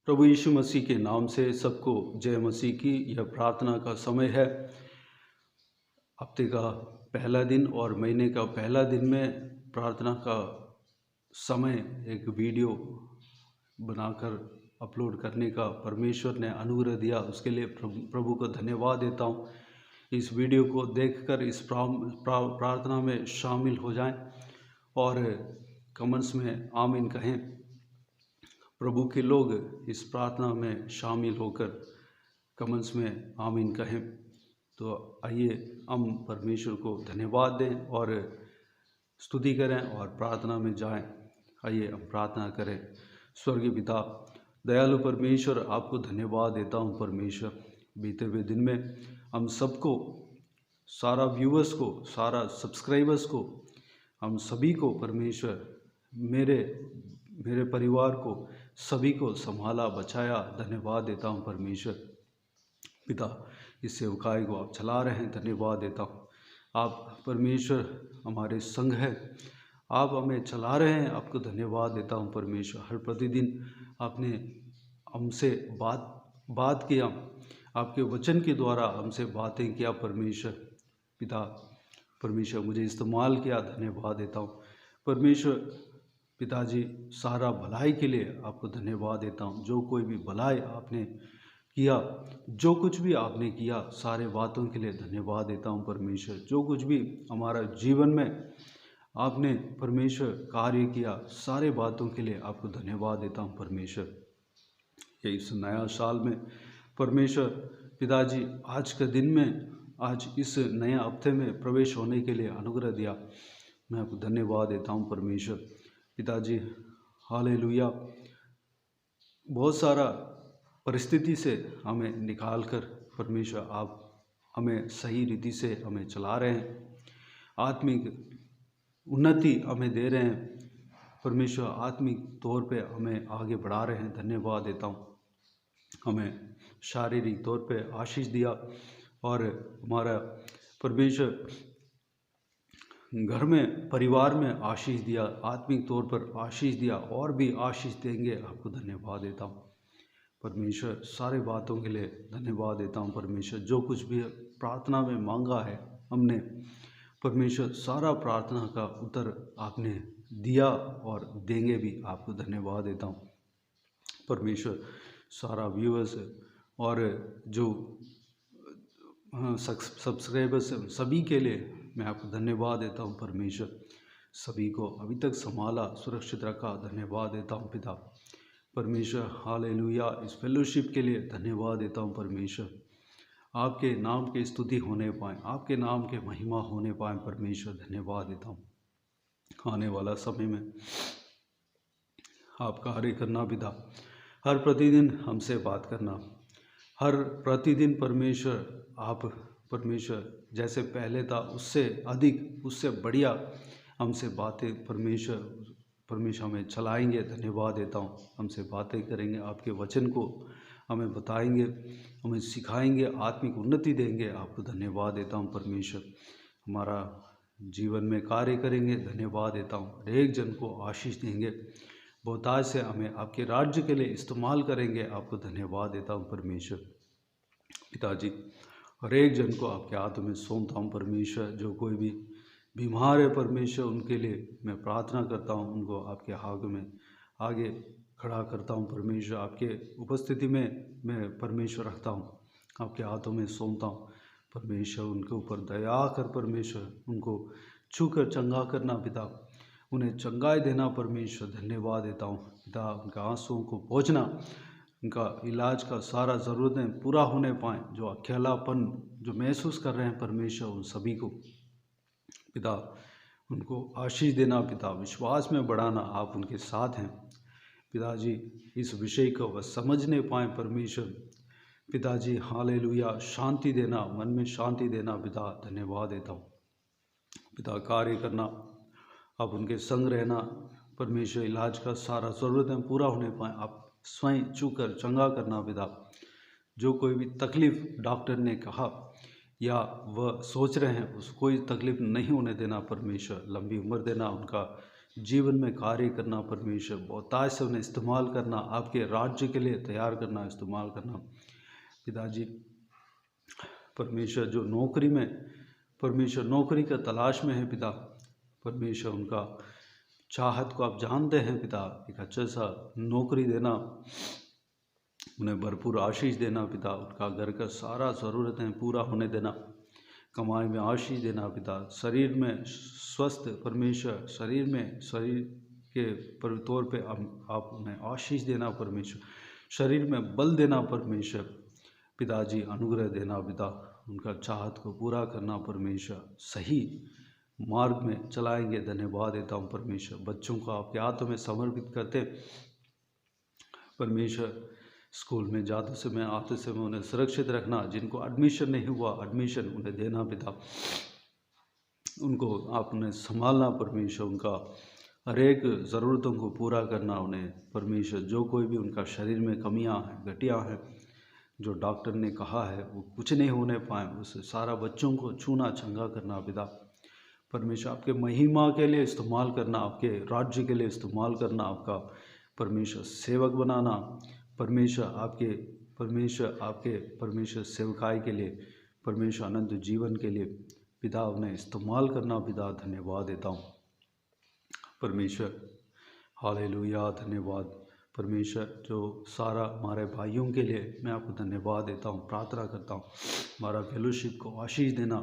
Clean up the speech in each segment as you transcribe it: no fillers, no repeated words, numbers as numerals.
प्रभु यीशु मसीह के नाम से सबको जय मसीह की। यह प्रार्थना का समय है। हफ्ते का पहला दिन और महीने का पहला दिन में प्रार्थना का समय एक वीडियो बनाकर अपलोड करने का परमेश्वर ने अनुग्रह दिया, उसके लिए प्रभु को धन्यवाद देता हूँ। इस वीडियो को देखकर इस प्रार्थना में शामिल हो जाएं और कमेंट्स में आमीन कहें। प्रभु के लोग इस प्रार्थना में शामिल होकर कमेंट्स में आमीन कहें। तो आइए हम परमेश्वर को धन्यवाद दें और स्तुति करें और प्रार्थना में जाएं। आइए हम प्रार्थना करें। स्वर्गीय पिता, दयालु परमेश्वर, आपको धन्यवाद देता हूं। परमेश्वर, बीते हुए दिन में हम सबको, सारा व्यूअर्स को, सारा सब्सक्राइबर्स को, हम सभी को परमेश्वर, मेरे परिवार को, सभी को संभाला, बचाया। धन्यवाद देता हूं परमेश्वर। पिता, इस सेवकाई को आप चला रहे हैं, धन्यवाद देता हूं। आप परमेश्वर हमारे संग हैं, आप हमें चला रहे हैं, आपको धन्यवाद देता हूं परमेश्वर। हर प्रतिदिन आपने हमसे बात किया, आपके वचन के द्वारा हमसे बातें किया परमेश्वर। पिता परमेश्वर, मुझे इस्तेमाल किया, धन्यवाद देता हूँ परमेश्वर। पिताजी, सारा भलाई के लिए आपको धन्यवाद देता हूँ। जो कोई भी भलाई आपने किया, जो कुछ भी आपने किया, सारे बातों के लिए धन्यवाद देता हूँ परमेश्वर। जो कुछ भी हमारा जीवन में आपने परमेश्वर कार्य किया, सारे बातों के लिए आपको धन्यवाद देता हूँ परमेश्वर। ये इस नया साल में परमेश्वर पिताजी, आज के दिन में, आज इस नए हफ्ते में प्रवेश होने के लिए अनुग्रह दिया, मैं आपको धन्यवाद देता हूँ परमेश्वर। पिताजी, हालेलुया। बहुत सारा परिस्थिति से हमें निकाल कर परमेश्वर आप हमें सही रीति से हमें चला रहे हैं, आत्मिक उन्नति हमें दे रहे हैं परमेश्वर, आत्मिक तौर पे हमें आगे बढ़ा रहे हैं। धन्यवाद देता हूँ। हमें शारीरिक तौर पे आशीष दिया और हमारा परमेश्वर घर में, परिवार में आशीष दिया, आत्मिक तौर पर आशीष दिया और भी आशीष देंगे। आपको धन्यवाद देता हूँ परमेश्वर। सारे बातों के लिए धन्यवाद देता हूँ परमेश्वर। जो कुछ भी प्रार्थना में मांगा है हमने परमेश्वर, सारा प्रार्थना का उत्तर आपने दिया और देंगे भी। आपको धन्यवाद देता हूँ परमेश्वर। सारा व्यूअर्स और जो सब्सक्राइबर्स, सभी के लिए मैं आपको धन्यवाद देता हूँ परमेश्वर। सभी को अभी तक संभाला, सुरक्षित रखा, धन्यवाद देता हूँ पिता परमेश्वर। हालेलुया। इस फेलोशिप के लिए धन्यवाद देता हूँ परमेश्वर। आपके नाम की स्तुति होने पाए, आपके नाम के महिमा होने पाए परमेश्वर, धन्यवाद देता हूँ। आने वाला समय में आप कार्य करना पिता, हर प्रतिदिन हमसे बात करना, हर प्रतिदिन परमेश्वर। आप परमेश्वर जैसे पहले था उससे अधिक, उससे बढ़िया हमसे बातें परमेश्वर हमें चलाएंगे। धन्यवाद देता हूँ। हमसे बातें करेंगे, आपके वचन को हमें बताएंगे, हमें सिखाएंगे, आत्मिक उन्नति देंगे। आपको धन्यवाद देता हूँ परमेश्वर। हमारा जीवन में कार्य करेंगे, धन्यवाद देता हूँ। हर एक जन को आशीष देंगे, बहुतायत से हमें आपके राज्य के लिए इस्तेमाल करेंगे। आपको धन्यवाद देता हूँ परमेश्वर। पिताजी, हर एक जन को आपके हाथों में सौंपता हूँ परमेश्वर। जो कोई भी बीमार है परमेश्वर, उनके लिए मैं प्रार्थना करता हूँ, उनको आपके हाथों में आगे खड़ा करता हूँ परमेश्वर। आपके उपस्थिति में मैं परमेश्वर रखता हूँ, आपके हाथों में सौंपता हूँ परमेश्वर। उनके ऊपर दया कर परमेश्वर, उनको छू कर चंगा करना पिता, उन्हें चंगाई देना परमेश्वर। धन्यवाद देता हूँ पिता। उनके आंसुओं को पहुँचना, उनका इलाज का सारा ज़रूरतें पूरा होने पाएँ। जो अकेलापन जो महसूस कर रहे हैं परमेश्वर, उन सभी को पिता, उनको आशीष देना पिता, विश्वास में बढ़ाना। आप उनके साथ हैं पिताजी। इस विषय को वह समझने पाएँ परमेश्वर पिताजी। हालेलुया। शांति देना, मन में शांति देना पिता, धन्यवाद देता हूँ पिता। कार्य करना, आप उनके संग रहना परमेश्वर। इलाज का सारा ज़रूरतें पूरा होने पाएँ, आप स्वयं छू कर चंगा करना पिता। जो कोई भी तकलीफ़ डॉक्टर ने कहा या वह सोच रहे हैं, उस कोई तकलीफ़ नहीं होने देना परमेश्वर। लंबी उम्र देना, उनका जीवन में कार्य करना परमेश्वर, बहुतायत से उन्हें इस्तेमाल करना, आपके राज्य के लिए तैयार करना, इस्तेमाल करना पिताजी। परमेश्वर जो नौकरी में परमेश्वर नौकरी का तलाश में है पिता, परमेश्वर उनका चाहत को आप जानते हैं पिता, एक अच्छा सा नौकरी देना, उन्हें भरपूर आशीष देना पिता, उनका घर का सारा ज़रूरतें पूरा होने देना, कमाई में आशीष देना पिता, शरीर में स्वस्थ परमेश्वर, शरीर के तौर पे आप उन्हें आशीष देना परमेश्वर, शरीर में बल देना परमेश्वर पिताजी, अनुग्रह देना पिता, उनका चाहत को पूरा करना परमेश्वर, सही मार्ग में चलाएंगे। धन्यवाद देता हूँ परमेश्वर। बच्चों को आपके हाथों में समर्पित करते परमेश्वर, स्कूल में जाते समय आते समय उन्हें सुरक्षित रखना, जिनको एडमिशन नहीं हुआ एडमिशन उन्हें देना पिता, उनको आपने संभालना परमेश्वर, उनका हर एक ज़रूरतों को पूरा करना उन्हें परमेश्वर। जो कोई भी उनका शरीर में कमियां हैं, घटियां हैं, जो डॉक्टर ने कहा है वो कुछ नहीं होने पाए, उस सारा बच्चों को छूना छंगा करना पिता परमेश्वर, आपके महिमा के लिए इस्तेमाल करना, आपके राज्य के लिए इस्तेमाल करना, आपका परमेश्वर सेवक बनाना परमेश्वर, आपके परमेश्वर सेवकाई के लिए परमेश्वर, अनंत जीवन के लिए पिता उन्हें इस्तेमाल करना पिता। धन्यवाद देता हूँ परमेश्वर, हालेलुया, धन्यवाद परमेश्वर। जो सारा हमारे भाइयों के लिए मैं आपको धन्यवाद देता हूँ, प्रार्थना करता हूँ हमारा फेलोशिप को आशीष देना,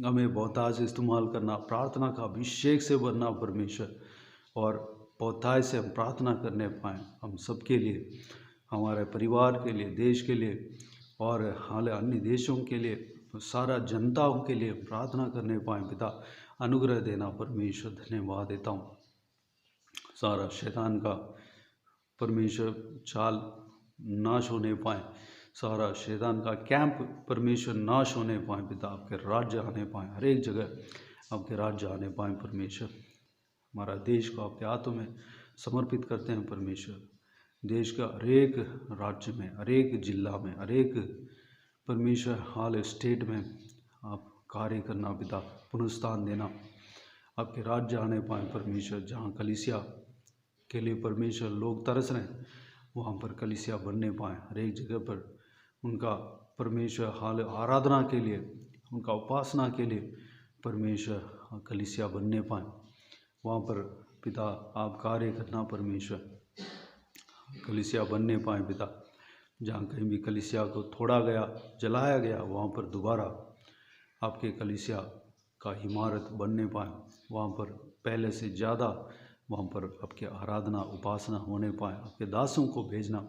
हमें बहुतायत से इस्तेमाल करना, प्रार्थना का अभिषेक से भरना परमेश्वर, और बहुतायत से हम प्रार्थना करने पाएँ, हम सबके लिए, हमारे परिवार के लिए, देश के लिए, और हाल अन्य देशों के लिए, सारा जनताओं के लिए प्रार्थना करने पाएँ पिता, अनुग्रह देना परमेश्वर। धन्यवाद देता हूँ, सारा शैतान का परमेश्वर चाल नाश होने पाए, सारा शैतान का कैंप परमेश्वर नाश होने पाए पिता, आपके राज्य आने पाए, हर एक जगह आपके राज्य आने पाए परमेश्वर। हमारा देश को आपके हाथों में समर्पित करते हैं परमेश्वर, देश का हर एक राज्य में, हर एक जिला में, हर एक परमेश्वर हाल स्टेट में आप कार्य करना पिता, पुनरुत्थान देना, आपके राज्य आने पाए परमेश्वर। जहाँ कलीसिया के लिए परमेश्वर लोग तरस रहे हैं, वहाँ पर कलीसिया बनने पाए, हर एक जगह पर उनका परमेश्वर हाल आराधना के लिए, उनका उपासना के लिए परमेश्वर कलीसिया बनने पाए, वहाँ पर पिता आप कार्य करना परमेश्वर, कलीसिया बनने पाए पिता। जहाँ कहीं भी कलीसिया को तोड़ा गया, जलाया गया, वहाँ पर दोबारा आपके कलीसिया का इमारत बनने पाए, वहाँ पर पहले से ज़्यादा वहाँ पर आपके आराधना उपासना होने पाए, आपके दासों को भेजना,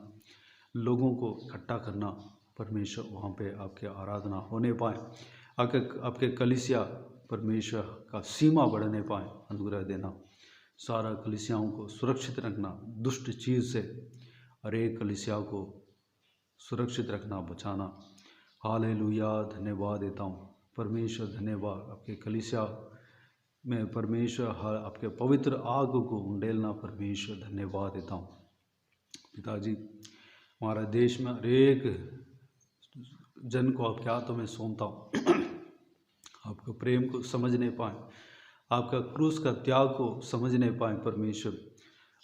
लोगों को इकट्ठा करना परमेश्वर, वहाँ पे आपके आराधना होने पाए, आपके कलीसिया परमेश्वर का सीमा बढ़ने पाए, अनुग्रह देना, सारा कलीसियाओं को सुरक्षित रखना दुष्ट चीज़ से, हर एक कलीसिया को सुरक्षित रखना, बचाना। हालेलुया, धन्यवाद देता हूँ परमेश्वर, धन्यवाद आपके कलीसिया में परमेश्वर आपके पवित्र आग को उंडेलना परमेश्वर, धन्यवाद देता हूँ पिताजी। हमारा देश में हर एक जन को आपके हाथों में सौंपता हूँ, आपके प्रेम को समझने पाएँ, आपका क्रूस का त्याग को समझने पाएँ परमेश्वर,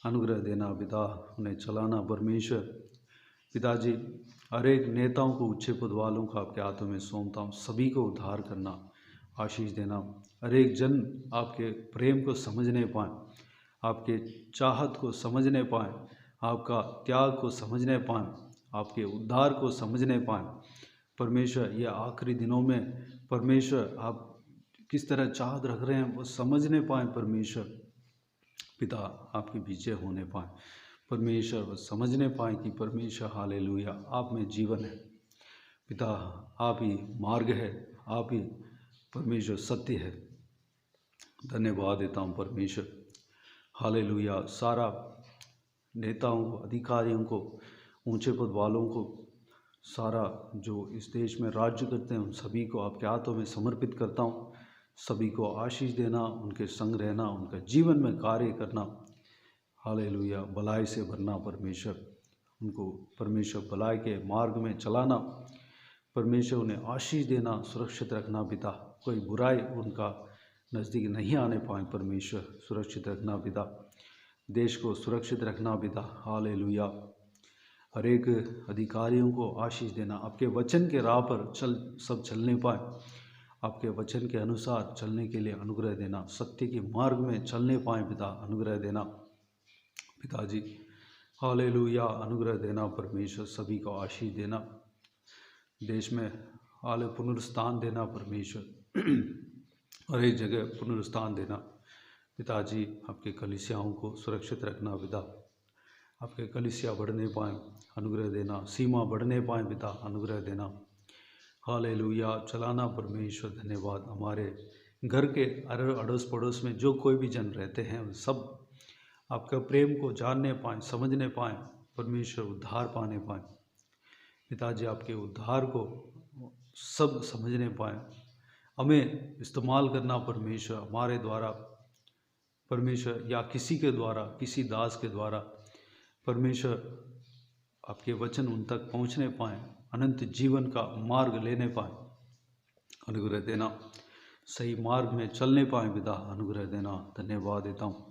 अनुग्रह देना पिता, उन्हें चलाना परमेश्वर। पिताजी हर एक नेताओं को, ऊंचे पद वालों को आपके हाथों में सौंपता हूँ, सभी को उद्धार करना, आशीष देना, हर एक जन आपके प्रेम को समझने पाएँ, आपके चाहत को समझने पाएँ, आपका त्याग को समझने पाएँ, आपके उद्धार को समझने पाएँ परमेश्वर। ये आखिरी दिनों में परमेश्वर आप किस तरह चाहत रख रहे हैं वो समझने पाएँ परमेश्वर पिता, आपके विजय होने पाएँ परमेश्वर, वो समझने पाएँ कि परमेश्वर हालेलुया आप में जीवन है पिता, आप ही मार्ग है, आप ही परमेश्वर सत्य है। धन्यवाद देता हूँ परमेश्वर, हालेलुया। सारा नेताओं को, अधिकारियों को, ऊंचे पद वालों को, सारा जो इस देश में राज्य करते हैं उन सभी को आपके हाथों में समर्पित करता हूँ, सभी को आशीष देना, उनके संग रहना, उनका जीवन में कार्य करना, हालेलुया, भलाई से भरना परमेश्वर, उनको परमेश्वर भलाई के मार्ग में चलाना परमेश्वर, उन्हें आशीष देना, सुरक्षित रखना पिता, कोई बुराई उनका नज़दीक नहीं आने पाए परमेश्वर सुरक्षित रखना पिता। देश को सुरक्षित रखना पिता। हालेलुया। हर एक अधिकारियों को आशीष देना, आपके वचन के राह पर सब चलने पाए, आपके वचन के अनुसार चलने के लिए अनुग्रह देना, सत्य के मार्ग में चलने पाए पिता, अनुग्रह देना पिताजी। हालेलुया। अनुग्रह देना परमेश्वर, सभी को आशीष देना, देश में हाल पुनरुत्थान देना परमेश्वर, हर एक जगह पुनरुत्थान देना पिताजी। आपके कलीसियाओं को सुरक्षित रखना पिता, आपके कलीसिया बढ़ने पाए, अनुग्रह देना, सीमा बढ़ने पाए पिता, अनुग्रह देना। हालेलुया। चलाना परमेश्वर, धन्यवाद। हमारे घर के अड़ोस पड़ोस में जो कोई भी जन रहते हैं उन सब आपका प्रेम को जानने पाएँ, समझने पाएँ परमेश्वर, उद्धार पाने पाएँ पिताजी। आपके उद्धार को सब समझने पाएँ, हमें इस्तेमाल करना परमेश्वर, हमारे द्वारा परमेश्वर या किसी के द्वारा, किसी दास के द्वारा परमेश्वर आपके वचन उन तक पहुंचने पाएँ, अनंत जीवन का मार्ग लेने पाएँ, अनुग्रह देना, सही मार्ग में चलने पाएँ पिता, अनुग्रह देना। धन्यवाद देता हूँ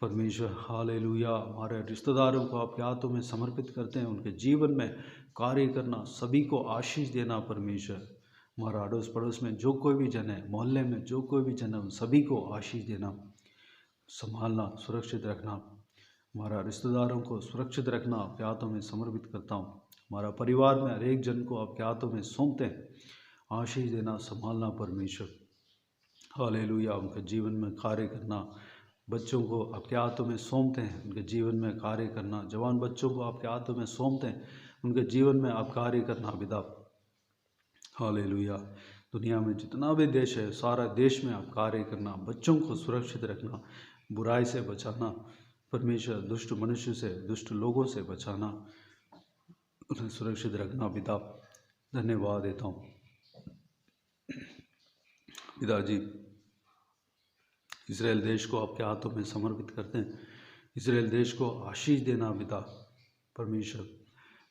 परमेश्वर। हालेलुया। हमारे रिश्तेदारों को आपके हाथों में समर्पित करते हैं, उनके जीवन में कार्य करना, सभी को आशीष देना परमेश्वर। हमारा अड़ोस पड़ोस में जो कोई भी जन है, मोहल्ले में जो कोई भी जन है, उन सभी को आशीष देना, संभालना, सुरक्षित रखना। हमारा रिश्तेदारों को सुरक्षित रखना आपके हाथों में समर्पित करता हूँ। हमारा परिवार में हर एक जन को आपके हाथों में सौंपते हैं, आशीष देना, संभालना परमेश्वर। हालेलुया। उनके जीवन में कार्य करना, बच्चों को आपके हाथों में सौंपते हैं, उनके जीवन में कार्य करना, जवान बच्चों को आपके हाथों में सौंपते हैं, उनके जीवन में आप कार्य करना पिता। हालेलुया। दुनिया में जितना भी देश है, सारा देश में आप कार्य करना, बच्चों को सुरक्षित रखना, बुराई से बचाना परमेश्वर, दुष्ट मनुष्य से, दुष्ट लोगों से बचाना, उन्हें सुरक्षित रखना पिता। धन्यवाद देता हूँ पिताजी। इजराइल देश को आपके हाथों में समर्पित करते हैं, इजराइल देश को आशीष देना पिता परमेश्वर,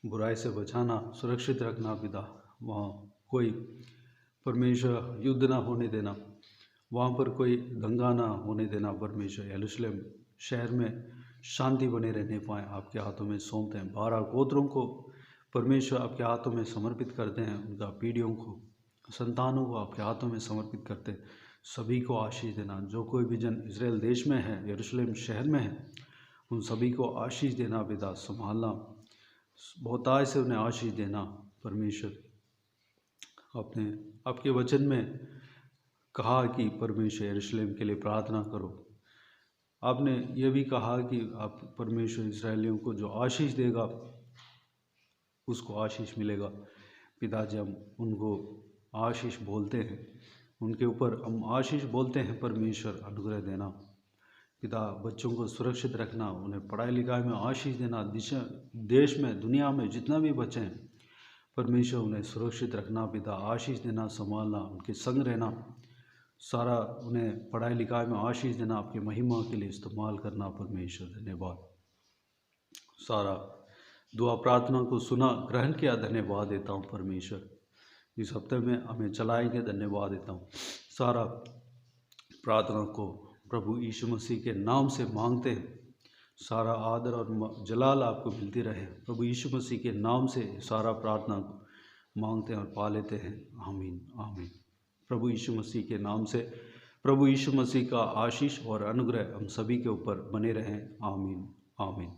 बुराई से बचाना, सुरक्षित रखना पिता। वहाँ कोई परमेश्वर युद्ध ना होने देना, वहाँ पर कोई दंगा ना होने देना परमेश्वर। यरूशलेम शहर में शांति बने रहने पाए, आपके हाथों में सौंपते हैं। 12 गोत्रों को परमेश्वर आपके हाथों में समर्पित करते हैं, उनका पीढ़ियों को, संतानों को आपके हाथों में समर्पित करते हैं, सभी को आशीष देना। जो कोई भी जन इजराइल देश में है, यरूशलेम शहर में है, उन सभी को आशीष देना पिता, संभालना, बहुतायत से उन्हें आशीष देना परमेश्वर। आपने आपके वचन में कहा कि परमेश्वर यरूशलेम के लिए प्रार्थना करो। आपने ये भी कहा कि आप परमेश्वर इस्राएलियों को जो आशीष देगा उसको आशीष मिलेगा पिताजी। हम उनको आशीष बोलते हैं, उनके ऊपर हम आशीष बोलते हैं परमेश्वर, अनुग्रह देना पिता। बच्चों को सुरक्षित रखना, उन्हें पढ़ाई लिखाई में आशीष देना, देश में दुनिया में जितना भी बच्चे हैं परमेश्वर उन्हें सुरक्षित रखना पिता, आशीष देना, संभालना, उनके संग रहना, सारा उन्हें पढ़ाई लिखाई में आशीष देना, आपके महिमा के लिए इस्तेमाल करना परमेश्वर। धन्यवाद। सारा दुआ प्रार्थना को सुना, ग्रहण किया, धन्यवाद देता हूँ परमेश्वर। इस हफ्ते में हमें चलाएंगे, धन्यवाद देता हूँ। सारा प्रार्थना को प्रभु यीशु मसीह के नाम से मांगते हैं, सारा आदर और जलाल आपको मिलती रहे। प्रभु यीशु मसीह के नाम से सारा प्रार्थना को मांगते हैं और पा लेते हैं। आमीन आमीन। प्रभु यीशु मसीह के नाम से प्रभु यीशु मसीह का आशीष और अनुग्रह हम सभी के ऊपर बने रहें। आमीन आमीन।